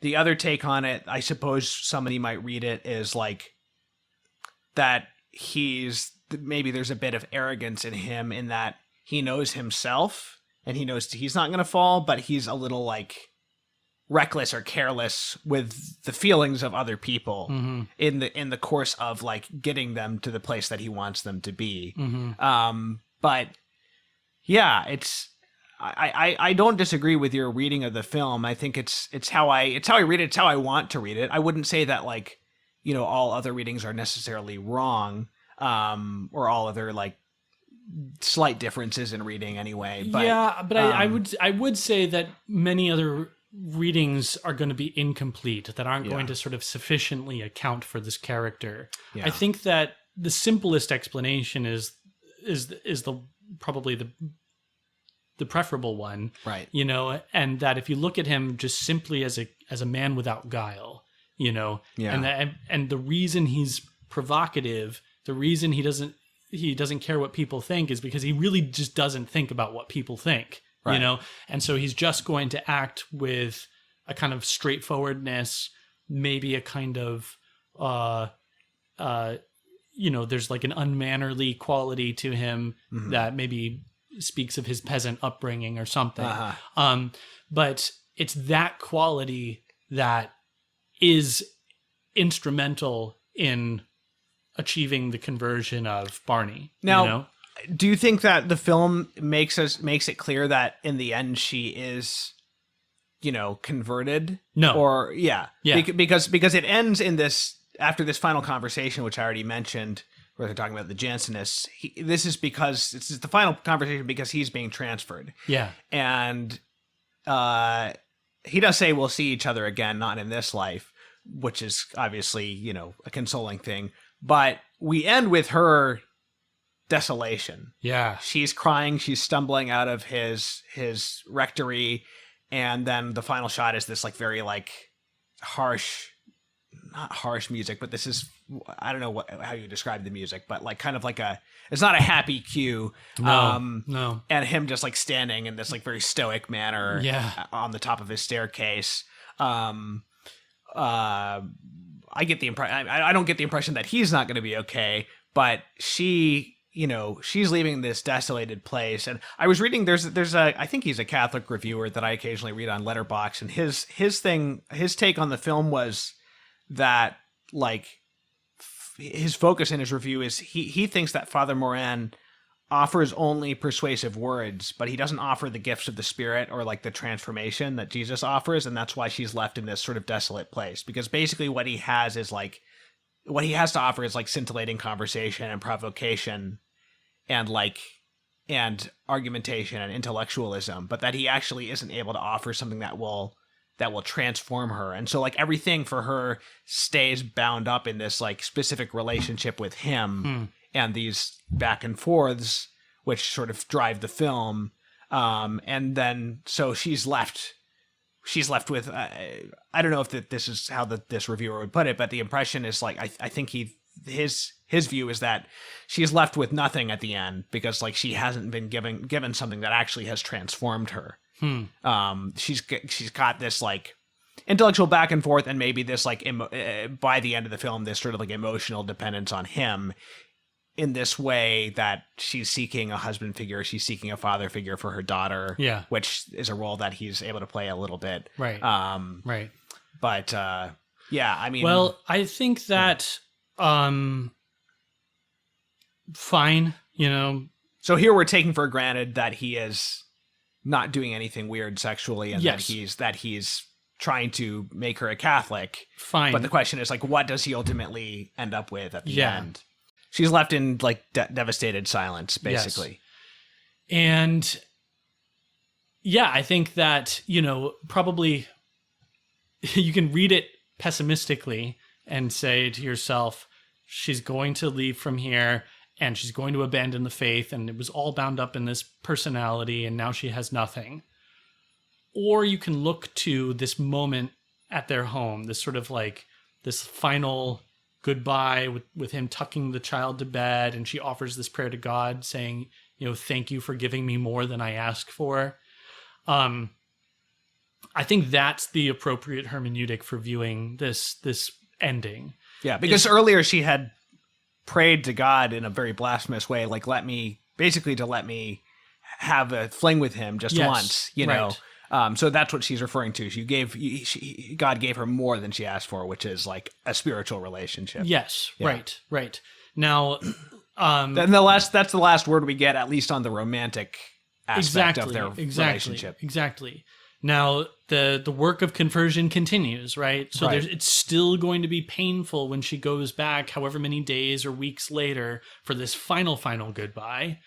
The other take on it, I suppose somebody might read it, is that maybe there's a bit of arrogance in him in that he knows himself and he knows he's not going to fall, but he's a little reckless or careless with the feelings of other people in the course of getting them to the place that he wants them to be. But yeah, I don't disagree with your reading of the film. I think it's how I read it. It's how I want to read it. I wouldn't say that all other readings are necessarily wrong, or all other slight differences in reading anyway. But I would say that many other readings are going to be incomplete, that aren't going to sort of sufficiently account for this character. I think that the simplest explanation is probably the preferable one, right? And that if you look at him just simply as a man without guile, and the reason he's provocative, the reason he doesn't care what people think, is because he really just doesn't think about what people think. Right. And so he's just going to act with a kind of straightforwardness, maybe a kind of, there's an unmannerly quality to him that maybe speaks of his peasant upbringing or something. But it's that quality that is instrumental in achieving the conversion of Barny. Now, you know? Do you think that the film makes it clear that in the end she is, converted? No. Or yeah. Because it ends in this, after this final conversation, which I already mentioned, where they're talking about the Jansenists. This is the final conversation because he's being transferred. Yeah. And he does say we'll see each other again, not in this life, which is obviously, a consoling thing. But we end with her desolation. Yeah. She's crying, she's stumbling out of his rectory, and then the final shot is this very harsh, not harsh music, but this is, I don't know how you describe the music, but it's not a happy cue. No. And him just standing in this very stoic manner on the top of his staircase. I get the impression, I don't get the impression that he's not going to be okay, but she's leaving this desolated place. And I was reading, there's I think he's a Catholic reviewer that I occasionally read on Letterboxd, and his take on the film was that his focus in his review is he thinks that Father Morin offers only persuasive words, but he doesn't offer the gifts of the Spirit or the transformation that Jesus offers, and that's why she's left in this sort of desolate place. Because basically what he has is what he has to offer is scintillating conversation and provocation and argumentation and intellectualism, but that he actually isn't able to offer something that will transform her. And so everything for her stays bound up in this specific relationship with him and these back and forths, which sort of drive the film. And then so she's left with, I don't know if this is how this reviewer would put it, but the impression is I think his view is that she's left with nothing at the end because she hasn't been given something that actually has transformed her. She's got this intellectual back and forth, and maybe this by the end of the film, this sort of emotional dependence on him in this way that she's seeking a husband figure, she's seeking a father figure for her daughter, which is a role that he's able to play a little bit. Right. Right. But yeah, I mean, well, I think that fine, So here we're taking for granted that he is not doing anything weird sexually, and that he's trying to make her a Catholic. Fine. But the question is what does he ultimately end up with at the end? She's left in devastated silence, basically. Yes. And yeah, I think that, probably you can read it pessimistically and say to yourself, she's going to leave from here and she's going to abandon the faith, and it was all bound up in this personality, and now she has nothing. Or you can look to this moment at their home, this sort of this final goodbye with him tucking the child to bed, and she offers this prayer to God saying, thank you for giving me more than I asked for. I think that's the appropriate hermeneutic for viewing this ending. Yeah, because earlier she had prayed to God in a very blasphemous way, let me have a fling with him just once, know. So that's what she's referring to. God gave her more than she asked for, which is a spiritual relationship. Yes, yeah. Right. Now, then that's the last word we get, at least on the romantic aspect of their relationship. Exactly. Now, the work of conversion continues, right? So it's still going to be painful when she goes back, however many days or weeks later, for this final goodbye,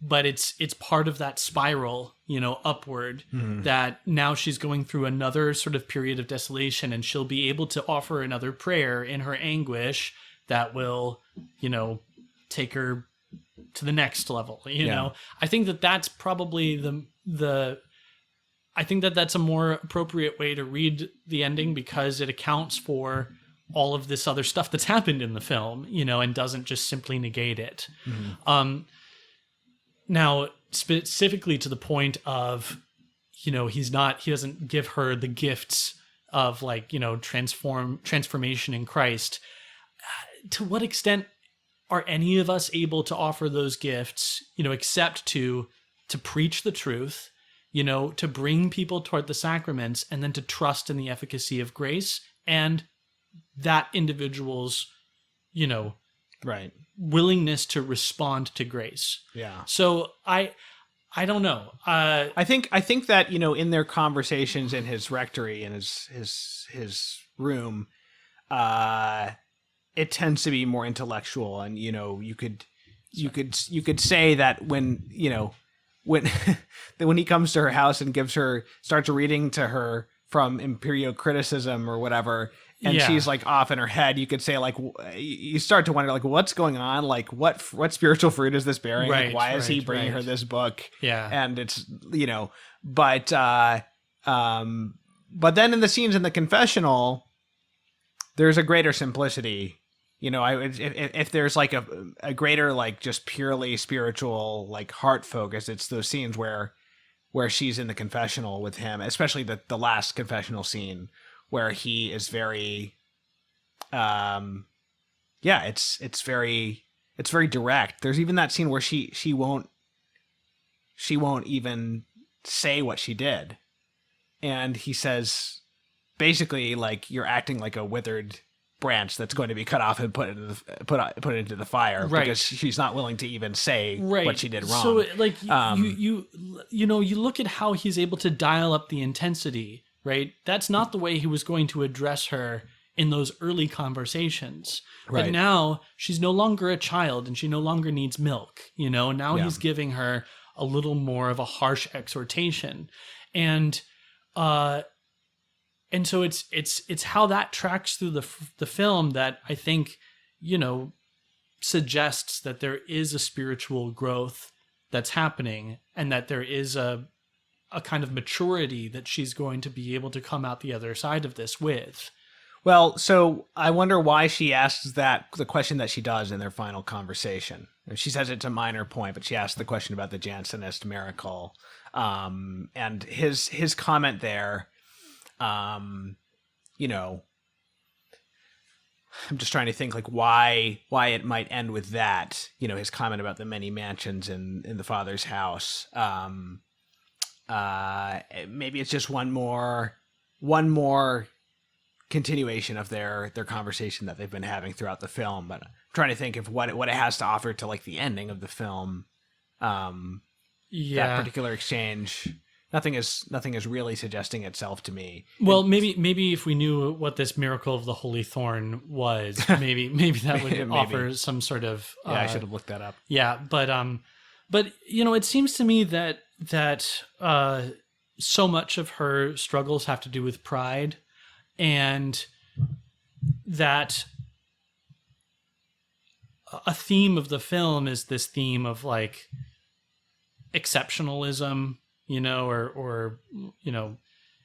But it's part of that spiral, upward, that now she's going through another sort of period of desolation, and she'll be able to offer another prayer in her anguish that will, take her to the next level, know. I think that's probably I think that's a more appropriate way to read the ending, because it accounts for all of this other stuff that's happened in the film, and doesn't just simply negate it. Now, specifically to the point of, he doesn't give her the gifts of transformation in Christ. To what extent are any of us able to offer those gifts, except to preach the truth, to bring people toward the sacraments, and then to trust in the efficacy of grace and that individual's, right, willingness to respond to grace. Yeah. So I don't know. I think that, in their conversations in his rectory, in his room, it tends to be more intellectual, and you could say that when when he comes to her house and starts reading to her from Imperial Criticism or whatever, and she's like off in her head, you could say, like, you start to wonder, like, what's going on? Like, what spiritual fruit is this bearing? Right, like, why is he bringing her this book? Yeah. And it's, but then in the scenes in the confessional, there's a greater simplicity. If there's like a greater, like, just purely spiritual, like, heart focus, it's those scenes where she's in the confessional with him, especially the last confessional scene, where he is very, it's very direct. There's even that scene where she won't even say what she did, and he says, basically, like, you're acting like a withered branch that's going to be cut off and put into the fire, right? Because she's not willing to even say what she did wrong. So, like, you look at how he's able to dial up the intensity. Right? That's not the way he was going to address her in those early conversations. Right. But now she's no longer a child and she no longer needs milk. Now he's giving her a little more of a harsh exhortation. And so it's how that tracks through the film that I think, suggests that there is a spiritual growth that's happening, and that there is a kind of maturity that she's going to be able to come out the other side of this with. Well, so I wonder why she asks the question that she does in their final conversation. She says it's a minor point, but she asks the question about the Jansenist miracle. And his comment there, I'm just trying to think, like, why it might end with that, his comment about the many mansions in the Father's house. Maybe it's just one more continuation of their conversation that they've been having throughout the film. But I'm trying to think of what it has to offer to, like, the ending of the film. That particular exchange, nothing is really suggesting itself to me. Well, maybe if we knew what this miracle of the Holy Thorn was, maybe that would offer some sort of. I should have looked that up. Yeah, but it seems to me that so much of her struggles have to do with pride, and that a theme of the film is this theme of, like, exceptionalism, or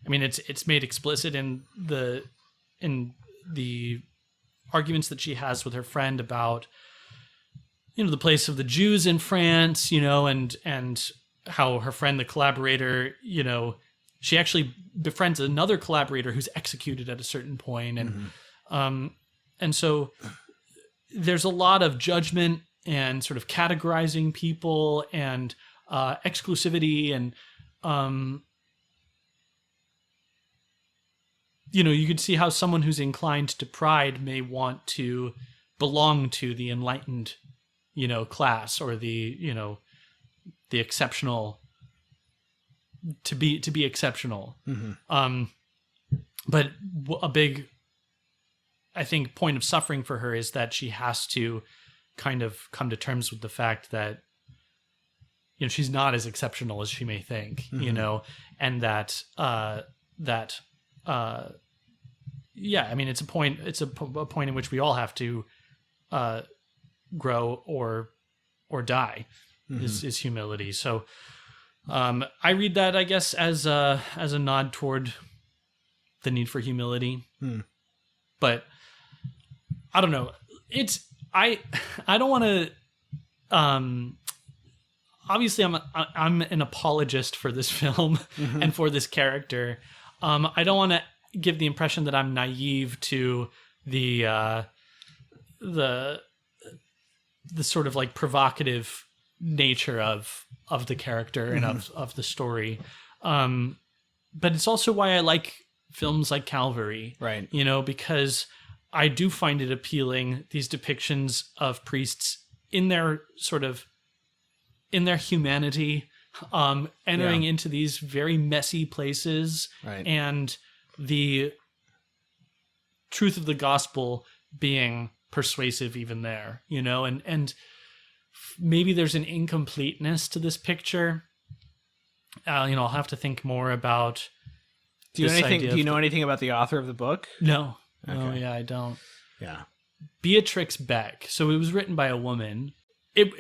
I mean, it's made explicit in the arguments that she has with her friend about, the place of the Jews in France, and how her friend, the collaborator, she actually befriends another collaborator who's executed at a certain point. And, and so there's a lot of judgment and sort of categorizing people and exclusivity. And, you could see how someone who's inclined to pride may want to belong to the enlightened, class, or the exceptional, to be exceptional. But a big, I think, point of suffering for her is that she has to kind of come to terms with the fact that, she's not as exceptional as she may think, and that, I mean, it's a point in which we all have to, grow or die, is humility. So, I read that, I guess, as a nod toward the need for humility. But I don't know. I don't want to. Obviously, I'm an apologist for this film and for this character. I don't want to give the impression that I'm naive to the sort of, like, provocative nature of the character and of the story. But it's also why I like films like Calvary, Right. Because I do find it appealing, these depictions of priests in their humanity, entering into these very messy places, Right. and the truth of the gospel being persuasive even there, and maybe there's an incompleteness to this picture. I'll have to think more about. Do you know anything about the author of the book? No. Okay. No, yeah, I don't. Yeah. Beatrix Beck. So it was written by a woman.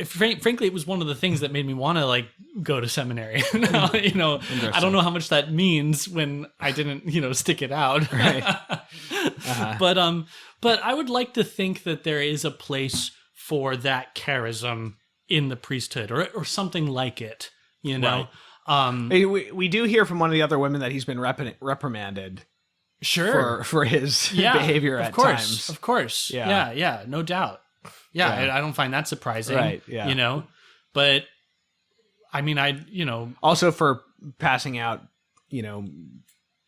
Frankly, it was one of the things that made me want to go to seminary. Now, I don't know how much that means when I didn't, stick it out. Right. Uh-huh. But I would like to think that there is a place for that charism in the priesthood, or something like it. Right. We do hear from one of the other women that he's been reprimanded. Sure. For his behavior at times. Of course. Yeah, no doubt. Yeah. I don't find that surprising. Right, yeah. But I mean, also for passing out,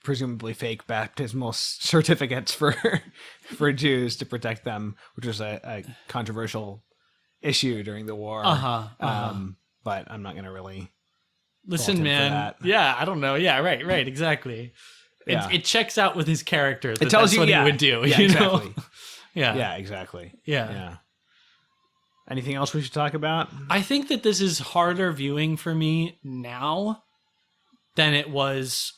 presumably fake baptismal certificates for Jews to protect them, which was a controversial issue during the war. But I'm not going to really listen, man. Yeah, I don't know. Yeah, right, exactly. Yeah. It checks out with his character. It tells that's you what he would do. Yeah, exactly. Yeah, exactly. Yeah. Anything else we should talk about? I think that this is harder viewing for me now than it was,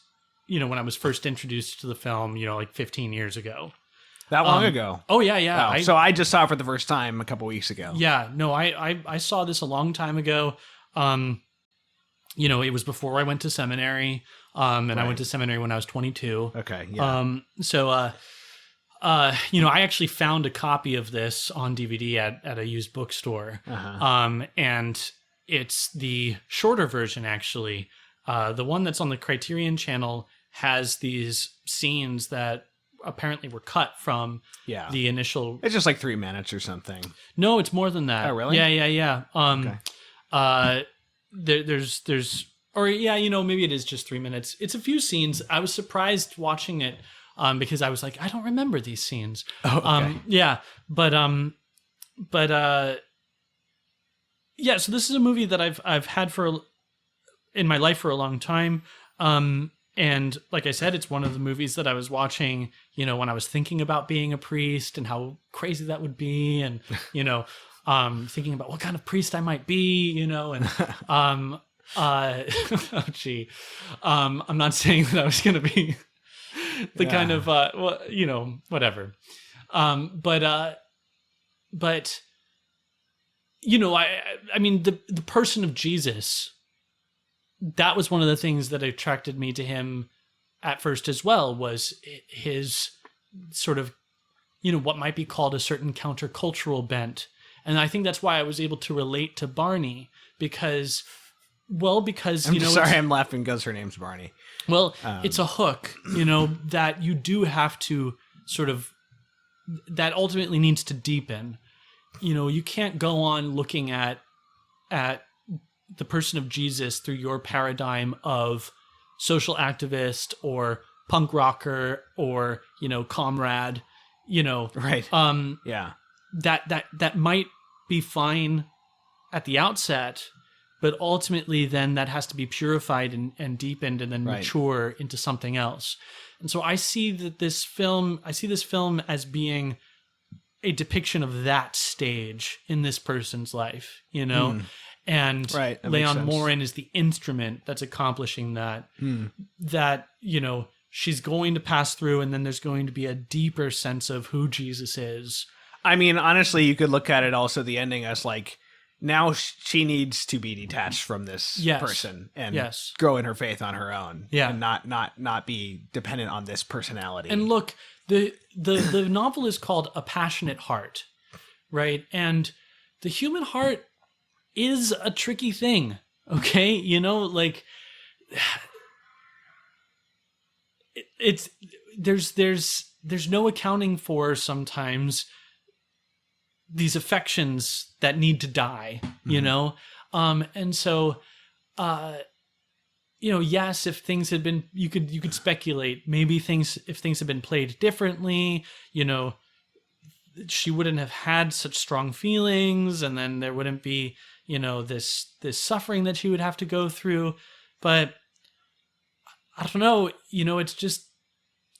when I was first introduced to the film, 15 years ago. That long ago? Oh, yeah. Wow. So I just saw it for the first time a couple weeks ago. Yeah, no, I saw this a long time ago. It was before I went to seminary, and I went to seminary when I was 22. Okay, yeah. I actually found a copy of this on DVD at a used bookstore. And it's the shorter version, actually. The one that's on the Criterion Channel has these scenes that apparently were cut from the initial. It's just like 3 minutes or something. No, it's more than that. Oh, really? Yeah. Okay. There's maybe it is just 3 minutes. It's a few scenes. I was surprised watching it because I was like, I don't remember these scenes. Oh, okay. So this is a movie that I've had in my life for a long time. And like I said, it's one of the movies that I was watching, when I was thinking about being a priest and how crazy that would be, and thinking about what kind of priest I might be, and I'm not saying that I was going to be the kind of whatever. I mean, the person of Jesus, that was one of the things that attracted me to him at first as well, was his sort of, what might be called a certain countercultural bent. And I think that's why I was able to relate to Barny, because I'm laughing because her name's Barny. Well, it's a hook, that you do have to sort of, that ultimately needs to deepen. You can't go on looking at the person of Jesus through your paradigm of social activist or punk rocker or, comrade, Right. That might be fine at the outset, but ultimately then that has to be purified and deepened and then mature into something else. And so I see this film as being a depiction of that stage in this person's life, And Léon Morin is the instrument that's accomplishing that. That, she's going to pass through, and then there's going to be a deeper sense of who Jesus is. I mean, honestly, you could look at it also, the ending, as like, now she needs to be detached from this person and grow in her faith on her own. Yeah. And not be dependent on this personality. And look, the novel is called A Passionate Heart, right? And the human heart is a tricky thing, okay? There's no accounting for sometimes these affections that need to die, and so yes, if things had been, you could speculate, maybe if things had been played differently, she wouldn't have had such strong feelings, and then there wouldn't be, this suffering that she would have to go through. But I don't know, it's just,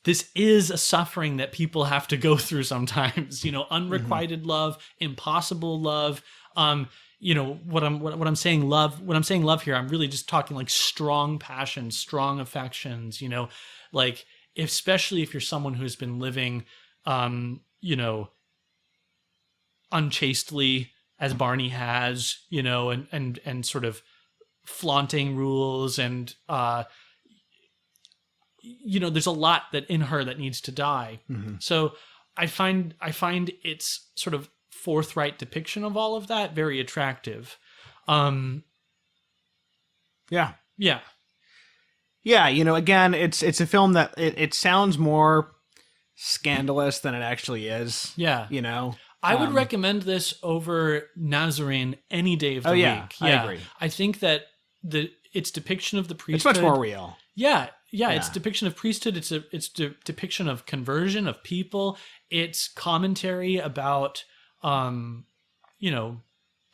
this is a suffering that people have to go through sometimes, unrequited love, impossible love. What I'm saying love here, I'm really just talking like strong passion, strong affections, especially if you're someone who's been living, unchastely as Barny has, and sort of flaunting rules, and there's a lot that in her that needs to die. Mm-hmm. So I find its sort of forthright depiction of all of that very attractive. Yeah. Again, it's a film that it sounds more scandalous than it actually is. Yeah. I would recommend this over Nazarene any day of the week. Yeah, I agree. I think that its depiction of the priesthood, it's much more real. Yeah. Its depiction of priesthood, it's depiction of conversion of people. It's commentary about, the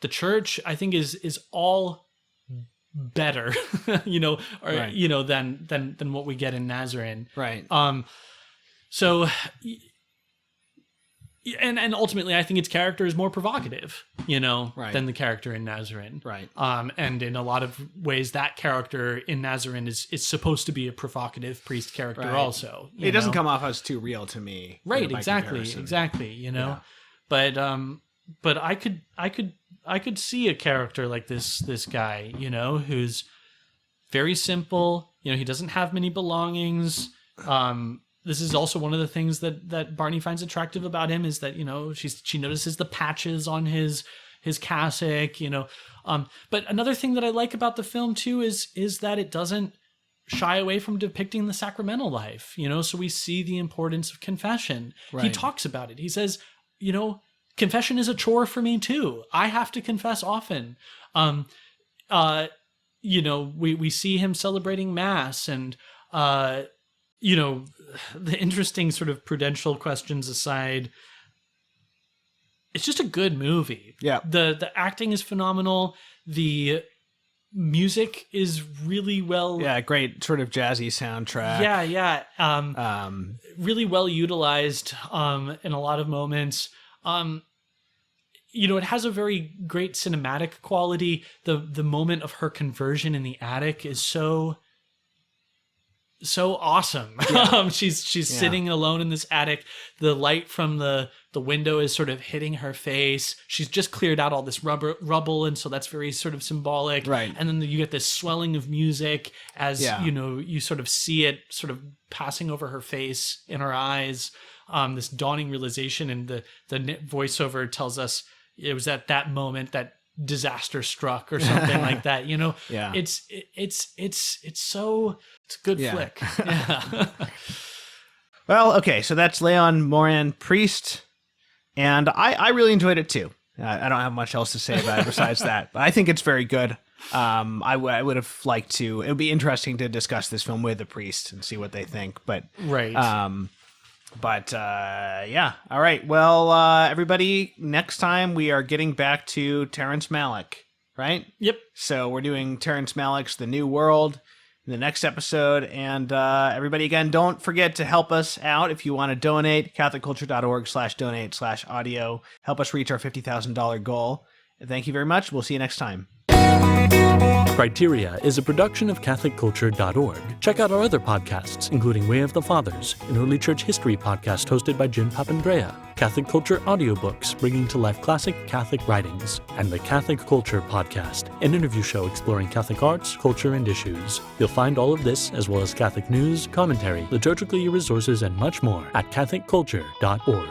church, I think is all better, right. Than what we get in Nazarene. Right. So, and ultimately, I think its character is more provocative, right. than the character in Nazarene. Right. And in a lot of ways, that character in Nazarene is supposed to be a provocative priest character, right. Also. It doesn't come off as too real to me. Right. Exactly. Yeah. But I could see a character like this guy, who's very simple. He doesn't have many belongings. This is also one of the things that Barny finds attractive about him, is that, she notices the patches on his cassock, but another thing that I like about the film too is that it doesn't shy away from depicting the sacramental life, so we see the importance of confession. Right. He talks about it. He says, confession is a chore for me too. I have to confess often. We see him celebrating mass, and, the interesting sort of prudential questions aside, it's just a good movie. Yeah. The acting is phenomenal. The music is really well. Yeah, great sort of jazzy soundtrack. Yeah. Really well utilized in a lot of moments. It has a very great cinematic quality. The moment of her conversion in the attic is so awesome. Yeah. She's sitting alone in this attic. The light from the window is sort of hitting her face. She's just cleared out all this rubble, and so that's very sort of symbolic. Right. And then you get this swelling of music as you sort of see it sort of passing over her face, in her eyes. This dawning realization, and the voiceover tells us it was at that moment that disaster struck, or something like that. Yeah. It's a good flick. Yeah. Well, okay, so that's Léon Morin, Priest, and I really enjoyed it too. I don't have much else to say about it besides that, but I think it's very good. I would have liked to. It would be interesting to discuss this film with the priest and see what they think. But right. Yeah. All right. Well, everybody, next time we are getting back to Terrence Malick, right? Yep. So we're doing Terrence Malick's The New World in the next episode. And everybody, again, don't forget to help us out if you want to donate. CatholicCulture.org/donate/audio. Help us reach our $50,000 goal. Thank you very much. We'll see you next time. Criteria is a production of CatholicCulture.org. Check out our other podcasts, including Way of the Fathers, an early church history podcast hosted by Jim Papandrea, Catholic Culture audiobooks bringing to life classic Catholic writings, and the Catholic Culture Podcast, an interview show exploring Catholic arts, culture, and issues. You'll find all of this, as well as Catholic news, commentary, liturgical resources, and much more at CatholicCulture.org.